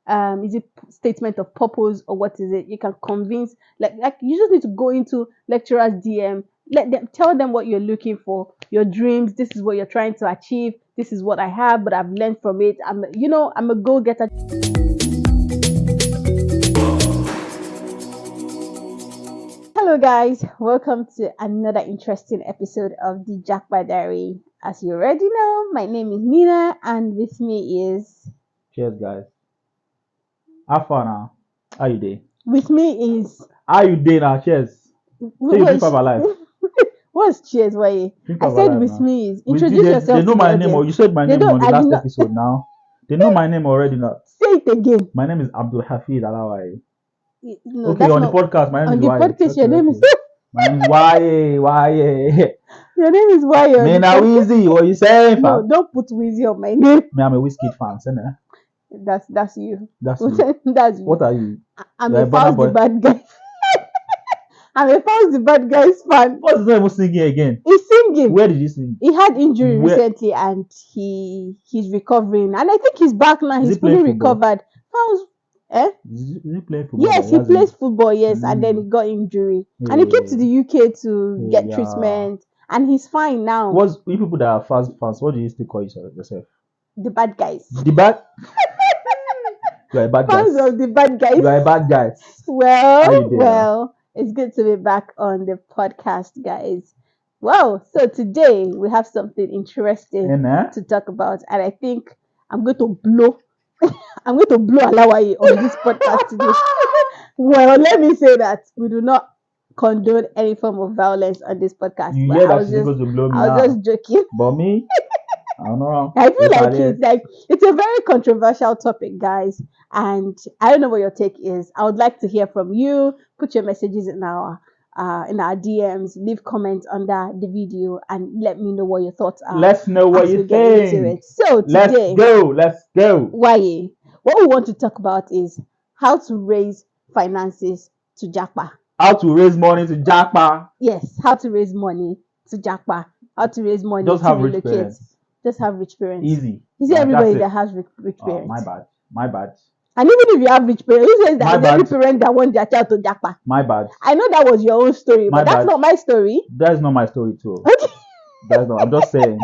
Is it statement of purpose or what is it? You can convince, like you just need to go into lecturers DM, let them tell them what you're looking for, your dreams. This is what you're trying to achieve. This is what I have, but I've learned from it. I'm a go getter. Hello, guys. Welcome to another interesting episode of the Jackpot Diary. As you already know, my name is Nina, and with me is. Cheers, guys. How far now? How you doing? With me is. How you doing now? Cheers. Say you drink for life. What's cheers? Why? I said with me is. With Introduce yourself. They know my name, or you said my name on the last episode now. They know my name already now. Say it again. My name is Abdul Hafid Alawai. No, okay, on the podcast, my name is Waye. On the podcast, your name is. My name is Waye. Your name is Waye. Me na Weezy. What you saying? No, don't put Weezy on my name. Me, I'm a Wizkid fan, isn't That's you. That's you. That's you. What are you? I'm a Fouls the Bad Guy. I'm a Fouls the Bad Guys fan. What's his name singing again? He's singing. Where did he sing? He had injury recently and he's recovering. And I think he's back now. He's fully recovered. Fouls. Is he playing football? Yes, he plays football, yes, and then he got injury. And he came to the UK to get treatment. And he's fine now. What's you people that are fans? What do you still call yourself? The bad guys. The bad. You are a bad guy. Fans of the bad guys. You are a bad guy. Well, it's good to be back on the podcast, guys. Well, so today we have something interesting to talk about, and I think I'm going to blow. I'm going to blow Alawai on this podcast today. Well, let me say that we do not condone any form of violence on this podcast. You hear that she's going to blow me I was just joking. But me, I don't know. I feel it's a very controversial topic, guys, and I don't know what your take is. I would like to hear from you. Put your messages in our DMs, leave comments under the video, and let me know what your thoughts are. Let's know what you think. So today, let's go. Why? What we want to talk about is how to raise finances to Jackpot. How to raise money to Jackpot? Yes, how to raise money to Jackpot. How to raise money Just to have relocate. Rich parents. Just have rich parents. Easy. You see everybody that has rich parents. My bad. And even if you have rich parents, who says that every parent that wants their child to Jackpot? My bad. I know that was your own story, but that's not my story. That's not my story too. Okay. That's not. I'm just saying.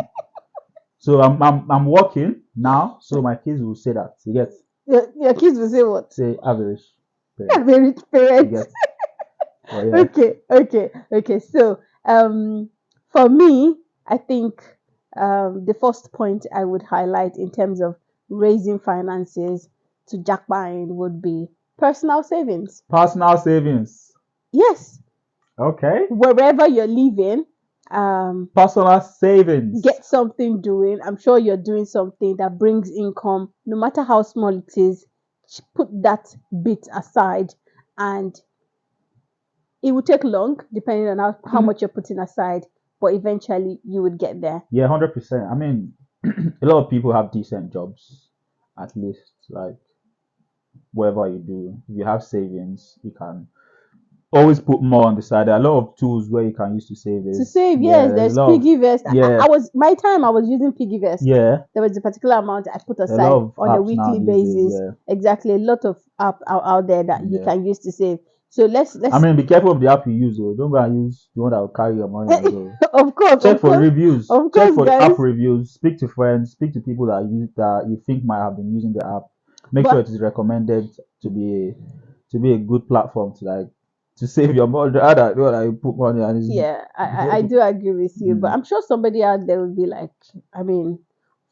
So I'm working now, so my kids will say that. You get? Your kids will say what? Say average. Average parents. Oh, yeah. Okay. So for me, I think the first point I would highlight in terms of raising finances to Jackpot would be personal savings. Personal savings. Yes. Okay. Wherever you're living, personal savings. Get something doing. I'm sure you're doing something that brings income, no matter how small it is. Put that bit aside, and it will take long, depending on how much you're putting aside. But eventually, you would get there. Yeah, 100%. I mean, a lot of people have decent jobs, at least, like whatever you do. If you have savings, you can always put more on the side. There are a lot of tools where you can use to save it. To save, yes. There's Piggyvest. Yeah. I was using Piggyvest. Yeah. There was a particular amount I put aside on a weekly basis. Exactly. A lot of apps out there that you can use to save. So let's. I mean, be careful of the app you use, though. Don't go and use the one that will carry your money. Of course. Check for reviews. Of course, check for guys. App reviews. Speak to friends. Speak to people that you think might have been using the app. Make sure it is recommended to be a good platform to save your money. Rather than you put money on. Yeah, I do agree with you, but I'm sure somebody out there will be like, I mean,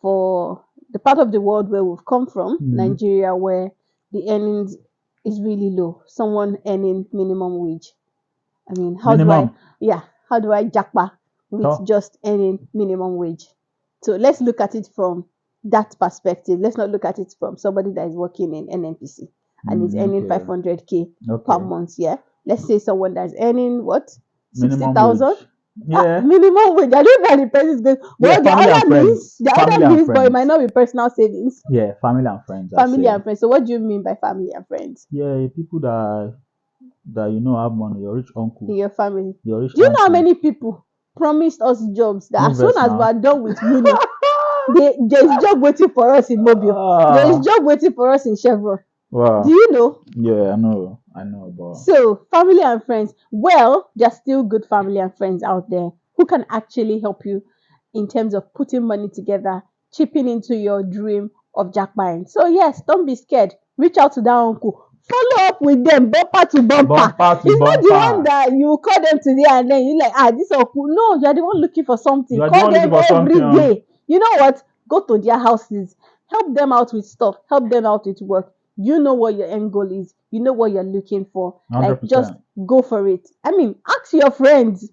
for the part of the world where we've come from, Nigeria, where the earnings is really low. Someone earning minimum wage. I mean, how do I Jackpot with just earning minimum wage? So let's look at it from that perspective. Let's not look at it from somebody that is working in NNPC and is earning 500k per month. Yeah. Let's say someone that's earning what? 60,000? Yeah. Minimum wage. I don't know how the person is going. Well, the other means, but it might not be personal savings. Yeah, family and friends. Family and friends. So what do you mean by family and friends? Yeah, people that have money. Your rich uncle. In your family. Your rich do you know how many people promised us jobs that as soon as we are done with uni, there's job waiting for us in Mobile. There's job waiting for us in Chevron. Do Wow. you know? Yeah, I know, but So, family and friends, well, there's still good family and friends out there who can actually help you in terms of putting money together, chipping into your dream of jackpine. So, yes, don't be scared. Reach out to that uncle. Follow up with them bumper to bumper. bumper to It's not the one bumper. that you call them today and then you're like, this uncle. No, you're the one looking for something. You are the Call one looking them for something. every day. You know what? Go to their houses. Help them out with stuff. Help them out with work. You know what your end goal is. You know what you're looking for. Hundred Like, just percent. go for it. I mean, ask your friends.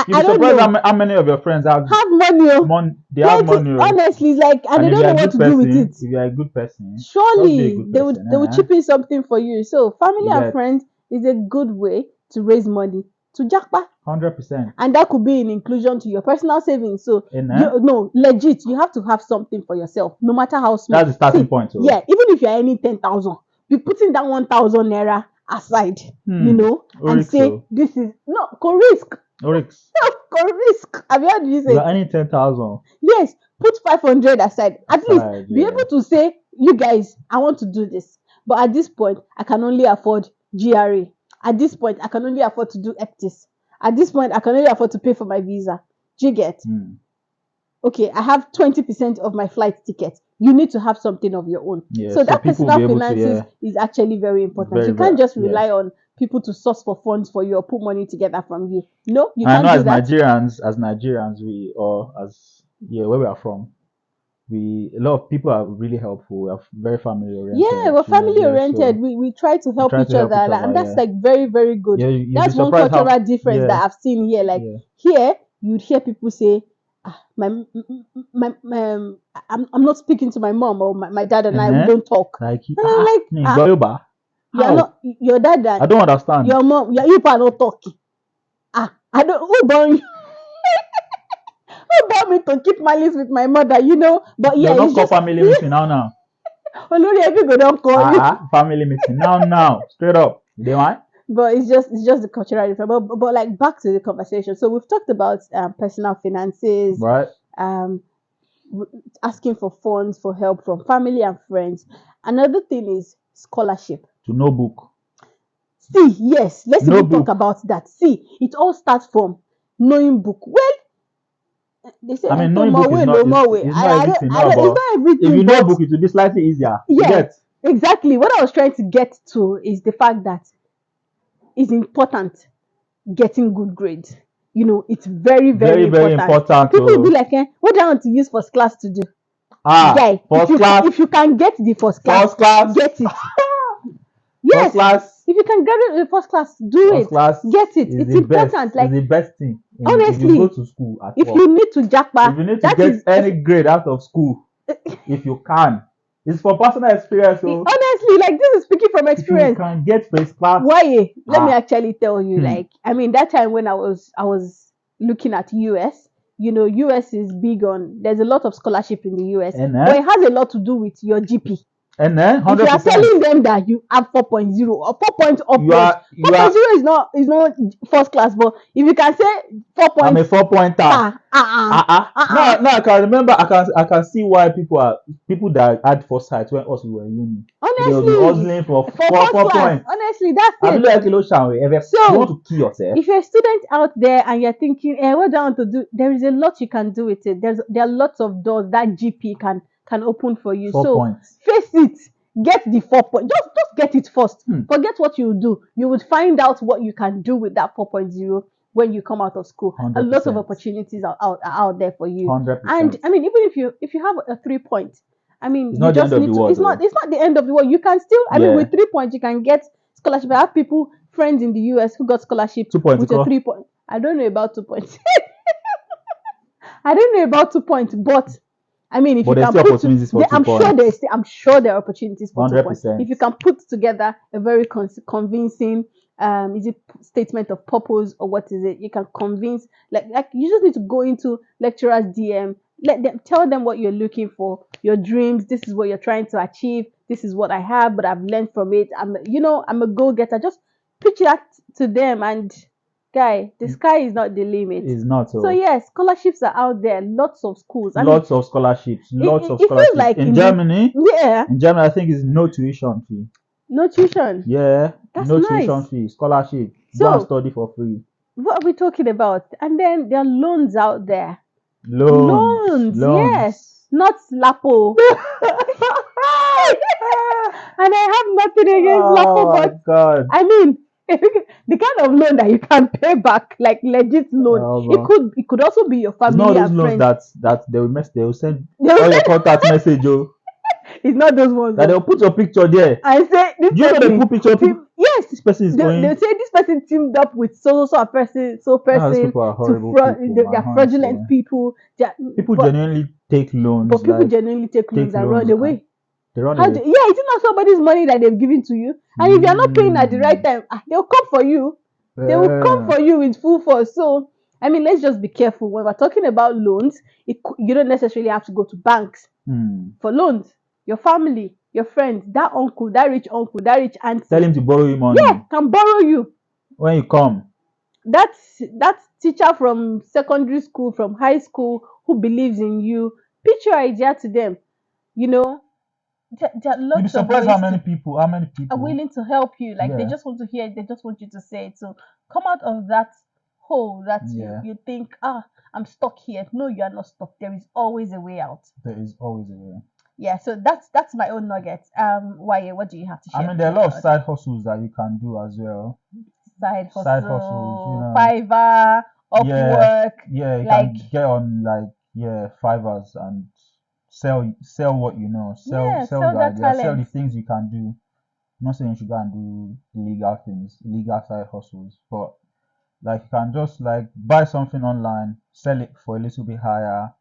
You'll I be don't surprised know. how many of your friends Have money. Oh. money. They have Plenty. money, oh. Honestly, it's like, and And they if you don't are know a what good to do with person, it. if you are a good person, just be a Surely good they would person. they would chip in something for you. So family You and get friends is a good way to raise money to jackpot. 100%. And that could be in inclusion to your personal savings. So And you no legit, you have to have something for yourself, no matter how small. that's the starting See, point. yeah, even if you're earning 10,000, be putting that 1,000 naira aside, and say Orix, this is no risk. Orix. Risk. Have you heard me You say? are earning 10,000 Yes, put 500 aside. At least aside. be Yeah. able to say, you guys, I want to do this. But at this point, I can only afford GRA. At this point, I can only afford to do ECTIS. At this point, I can only afford to pay for my visa. Do you get? Okay, I have 20% of my flight ticket. You need to have something of your own. Yeah, So that people will personal be able to, finances is actually very important. very, You can't just yeah. rely on people to source for funds for you or put money together from you. No, you I can't know do as that. Nigerians, where we are from, a lot of people are really helpful. We are very family oriented. Yeah, we're family oriented. So We try to help try each to help other, each and other. that's like very, very good. Yeah, you'll be That's one surprised cultural how. difference that Yeah, I've seen here. Like yeah. here, you'd hear people say, my I'm not speaking to my mom or my dad and I, we don't talk. Like, And I'm like, you're how? not your dad I and don't understand. your mom, you are not talking. I don't who born you? Who born me to keep malice with my mother, But yeah, They don't it's call just family meeting now. Olori everybody don't call you. Family meeting now. Straight up. They want? But it's just the cultural difference. But like back to the conversation. So we've talked about personal finances, Right. um, asking for funds for help from family and friends. Another thing is scholarship. To no book. See, yes, let's No even talk book. about that. See, it all starts from knowing book. Well, they say I mean, knowing book is not it's not everything now, it's but not everything. if you know but book, it will be slightly easier. You yeah, get? exactly. What I was trying to get to is the fact that it's important getting good grades. It's very, very Very important. important. People will be like, what do I want to use first class to do? Guy, First class. if you can get the first class, get it. Yes. First class. If you can get it in first class, do First it. class Get it. is It's the important. best. Like It's the best thing. If honestly, you go to school at if all. you need to jackpot, If you need to get any grade out of school, if you can, it's for personal experience. So honestly, like this is speaking from if you experience. can get first class, Why? Let me actually tell you. Hmm. Like, I mean, that time when I was looking at US. US is big on. There's a lot of scholarship in the US, but it has a lot to do with your GP. And then If you are 100%. telling them that you have 4.0 or 4.0 upwards, 4.0 is not first class, but if you can say 4. I'm a 4-pointer. No, I can remember. I can see why people that had foresight when us we were in uni. Honestly, they will be hustling for 4 points. Honestly, that's I it. you want to kill yourself. If you're a student out there and you're thinking, what do I want to do? There is a lot you can do with it. There are lots of doors that GP can open for you. 4 points. Face it. Get the 4 points. Just get it first. Forget what you do. You would find out what you can do with that 4.0 when you come out of school. 100%. A lot of opportunities are out there for you. 100%. And I mean, even if you have a 3 point, I mean, it's not the end of the world. It's not the end of the world. You can still. I mean, with 3 points, you can get scholarship. I have friends in the US who got scholarship 2 points with a 3 point. I don't know about 2 points. I don't know about 2 points, but I mean, if you can put, I'm sure there are opportunities for 2 points. If you can put together a very convincing, is it statement of purpose or what is it? You can convince, like you just need to go into lecturers' DM, tell them what you're looking for, your dreams. This is what you're trying to achieve. This is what I have, but I've learned from it. I'm a go-getter. Just pitch that to them, and Guy, the sky is not the limit. It's not. So yes, scholarships are out there. Lots of schools. Lots of scholarships. Lots of it feels scholarships. like In Germany, yeah, I think it's no tuition fee. no tuition. Yeah, That's no nice. tuition fee. Scholarship. Go So and study for free. what are we talking about? And then there are loans out there. Loans. Yes, not Lapo. And I have nothing against Lapo, but God. I mean, the kind of loan that you can pay back, like legit loan, it could also be your family. It's not those and loans friends. that they will send all your contact message. Oh. It's not those ones. That they'll put your picture there. I say this. You know they put picture. Yes, this person is going. They say this person teamed up with so person. Those people are horrible people. They're fraudulent people. People genuinely take loans. But people genuinely take loans and run away. They run away. Yeah, it's not somebody's money that they've given to you, and if you're not paying at the right time, they'll come for you. They will come for you with full force. So I mean, let's just be careful when we're talking about loans. You don't necessarily have to go to banks for loans. Your family, your friends, that uncle, that rich auntie. Tell him to borrow you money. Yeah, can borrow you. When you come. That teacher from secondary school, from high school, who believes in you, pitch your idea to them. You know, there are lots. You'd be surprised how many people are willing to help you. Like they just want to hear it. They just want you to say it. So come out of that hole that you think, I'm stuck here. No, you are not stuck. There is always a way out. There is always a way. Yeah, so that's my own nugget. Why? What do you have to share? I mean, there are a lot of side hustles that you can do as well. Side hustles, you know. Fiverr, Upwork. Yeah, you can get on Fiverrs and sell what you know. Sell your idea. Sell the things you can do. I'm not saying you should go and do illegal things, illegal side hustles, but like you can just like buy something online, sell it for a little bit higher.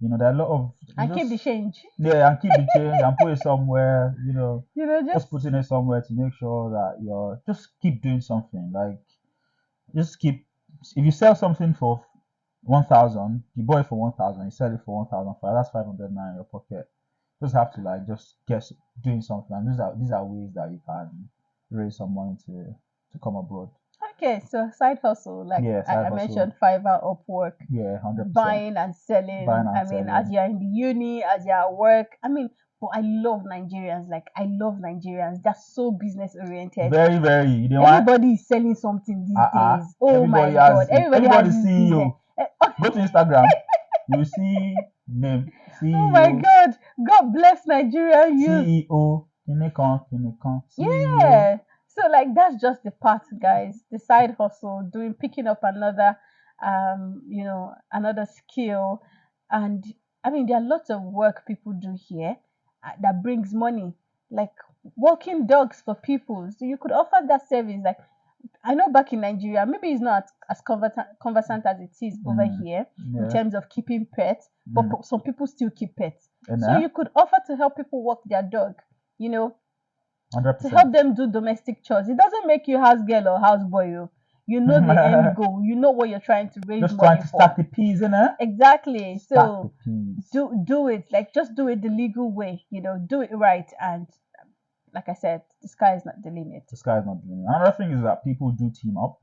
You know, there are a lot of keep the change. Yeah, and keep the change and put it somewhere. You know, just putting it somewhere to make sure that you're just keep doing something. Like, just keep. If you sell something for 1,000, you buy it for 1,000, you sell it for 1,005. That's 500 naira in your pocket. You just have to like just get doing something. And these are ways that you can raise some money to come abroad. Okay, so side hustle, like I mentioned, Fiverr, Upwork. Yeah, 100%. Buying and selling. As you're in the uni, as you're at work. I mean, but I love Nigerians. Like, I love Nigerians. They're so business oriented. Very, very. Everybody is selling something these days. Oh my God. Everybody has CEO. Go to Instagram. You will see name. CEO. Oh my God. God bless Nigerian youth. CEO. Yeah. So like that's just the part, guys. The side hustle, picking up another another skill. And I mean there are lots of work people do here that brings money. Like walking dogs for people. So you could offer that service. Like I know back in Nigeria, maybe it's not as conversant as it is over here in terms of keeping pets, but some people still keep pets. So you could offer to help people walk their dog, 100%. To help them do domestic chores. It doesn't make you house girl or house boy. You know the end goal. You know what you're trying to raise just money trying to for. stack the peas, innit? Exactly. So do it. Like just do it the legal way. Do it right. And like I said, the sky is not the limit. The sky is not the limit. Another thing is that people do team up.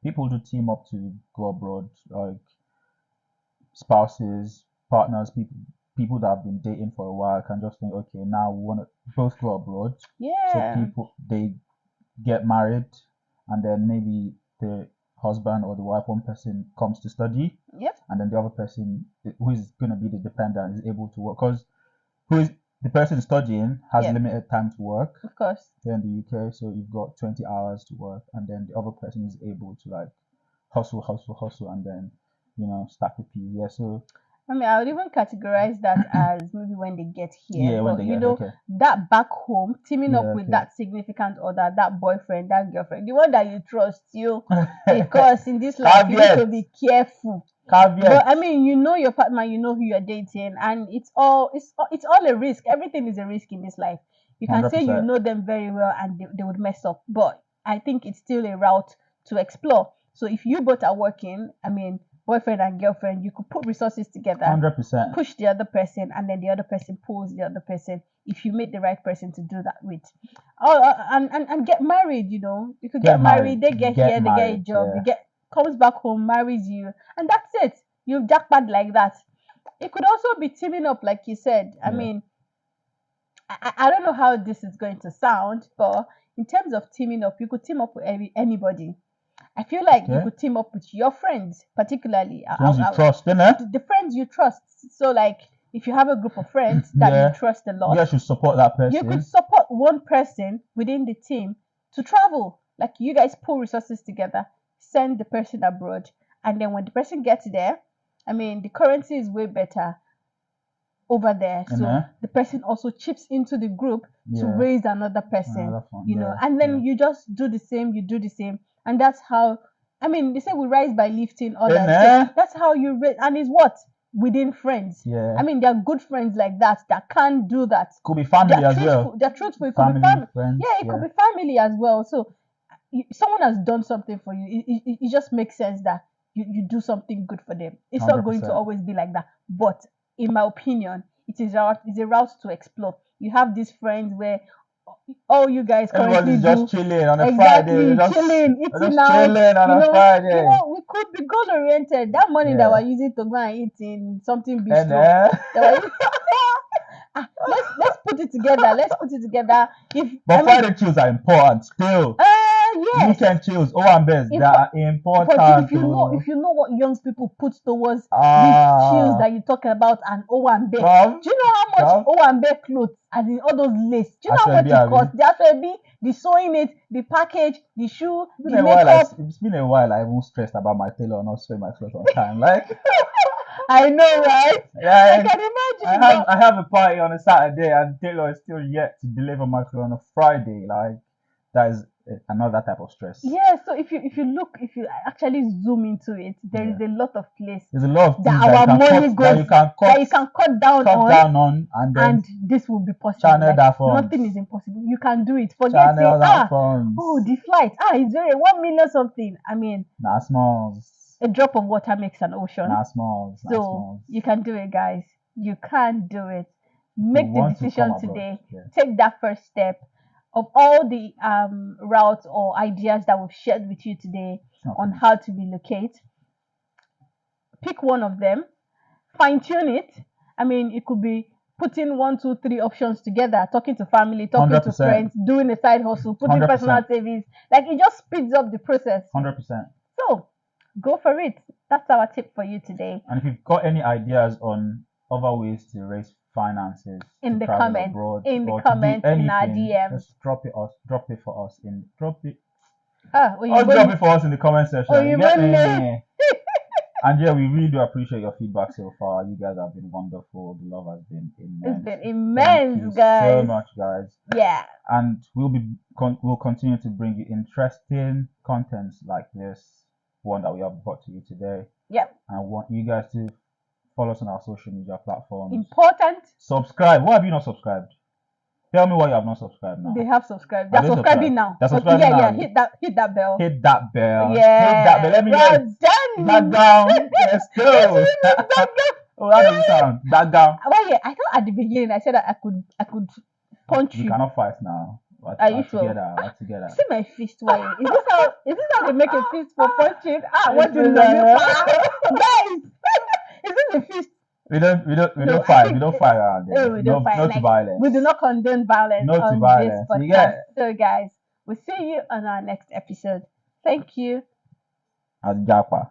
People do team up to go abroad, like spouses, partners, people that have been dating for a while can just think, okay, now we want to both go abroad. Yeah. So they get married, and then maybe the husband or the wife, one person comes to study. Yep. And then the other person, who is going to be the dependent, is able to work, because the person studying has limited time to work. Of course. Here in the UK, so you've got 20 hours to work, and then the other person is able to like hustle, and then stack the P. Yeah, so I mean, I would even categorize that as maybe when they get here. Yeah, when they get here. That back home, teaming up with that significant other, that boyfriend, that girlfriend, the one that you trust, because in this life you need to be careful. But I mean, your partner, who you're dating, and it's all a risk. Everything is a risk in this life. You can 100%. Say you know them very well and they would mess up, but I think it's still a route to explore. So if you both are working, I mean, boyfriend and girlfriend, you could put resources together, 100%. Push the other person, and then the other person pulls the other person. If you meet the right person to do that with, and get married, you could get married. They get here, they get a job. comes back home, marries you, and that's it. You've jackpot like that. It could also be teaming up, like you said. I Yeah. mean, I don't know how this is going to sound, but in terms of teaming up, you could team up with anybody. I feel like you Okay. could team up with your friends, particularly The ones you trust, innit? the friends you trust. So, like, if you have a group of friends that Yeah. you trust a lot, You guys should support that person. you could support one person within the team to travel. Like, you guys pool resources together, send the person abroad, and then when the person gets there, I mean, the currency is way better over there. So Uh-huh. the person also chips into the group to Yeah. raise another person, Another one, you know, yeah, and then yeah. you just do the same, you do the same. And that's how, I mean, they say we rise by lifting others. Uh-huh. So that's how you raise, and it's what? Within friends. Yeah. I mean, there are good friends like that can't do that. Could be family They're as truthful. well. They're truthful. It could Family, be family. friends. Yeah, it could be family as well. So someone has done something for you. It just makes sense that you do something good for them. It's not going to 100%. always be like that. But in my opinion, it's a route to explore. You have these friends where all you guys currently Everybody's just chilling on a exactly Friday. Just chilling, just eating out. chilling on a Friday. You know, we could be goal oriented. That money that Yeah. we're using to go and eat in something And bistro. that we're- let's put it together. Let's put it together. but Friday chills are important still. Yes. Weekend chills, Owambes, they are important. But if you know what young people put towards these chills that you talk about and Owambe, do you know how much Owambe clothes, as in all those lace, do you know how much it costs? The Ashwebi, the sewing it, the package, the shoe, the makeup. It's been a while. I'm even stressed about my tailor not sewing my clothes on time. Like I know, right? Yeah, I can imagine. I have a party on a Saturday and tailor is still yet to deliver my clothes on a Friday. Like that is another type of stress. Yeah, so if you actually zoom into it, there is a lot of place. There's a lot of that things our money goes that you can cut down on, and this will be possible. Channel that funds. Nothing is impossible. You can do it. Forget channel it. That funds. Oh, the flight. It's very 1 million something. I mean, nah, smalls. A drop of water makes an ocean. Nah, smalls. So you can do it, guys. You can do it. Make the decision today. Yeah. Take that first step. Of all the routes or ideas that we've shared with you today on how to relocate, pick one of them, fine tune it. I mean, it could be putting 1, 2, 3 options together, talking to family, talking 100%. to friends, doing a side hustle, putting 100%. personal savings. Like it just speeds up the process. 100%. So go for it. That's our tip for you today. And if you've got any ideas on other ways to raise finances in the comments, abroad, in our DMs, just drop it for us drop it for us in the comment section. And yeah, we really do appreciate your feedback so far. You guys have been wonderful. The love has been immense. It's been immense, Thank you guys. so much, guys. Yeah. And we'll continue to bring you interesting contents like this one that we have brought to you today. Yep. And I want you guys to follow us on our social media platforms. Important. Subscribe. Why have you not subscribed? Tell me why you have not subscribed now. They have subscribed. They're subscribing now. They're subscribing now. Yeah. Hit that bell. Hit that bell. Yeah. Hit that bell. Let me hear it. Back down. Let's go. Oh, how does it sound? Back down. Well, yeah. I thought at the beginning I said that I could punch you. We cannot fight now. Are you sure? We're together. See my fist. Why? Is this how they make a fist for punching? What do you know? Guys, is this a fist? We don't fight. We don't fight around there. No, we don't fight. No to violence. We do not condone violence on this podcast. So, guys, we'll see you on our next episode. Thank you. As Japa.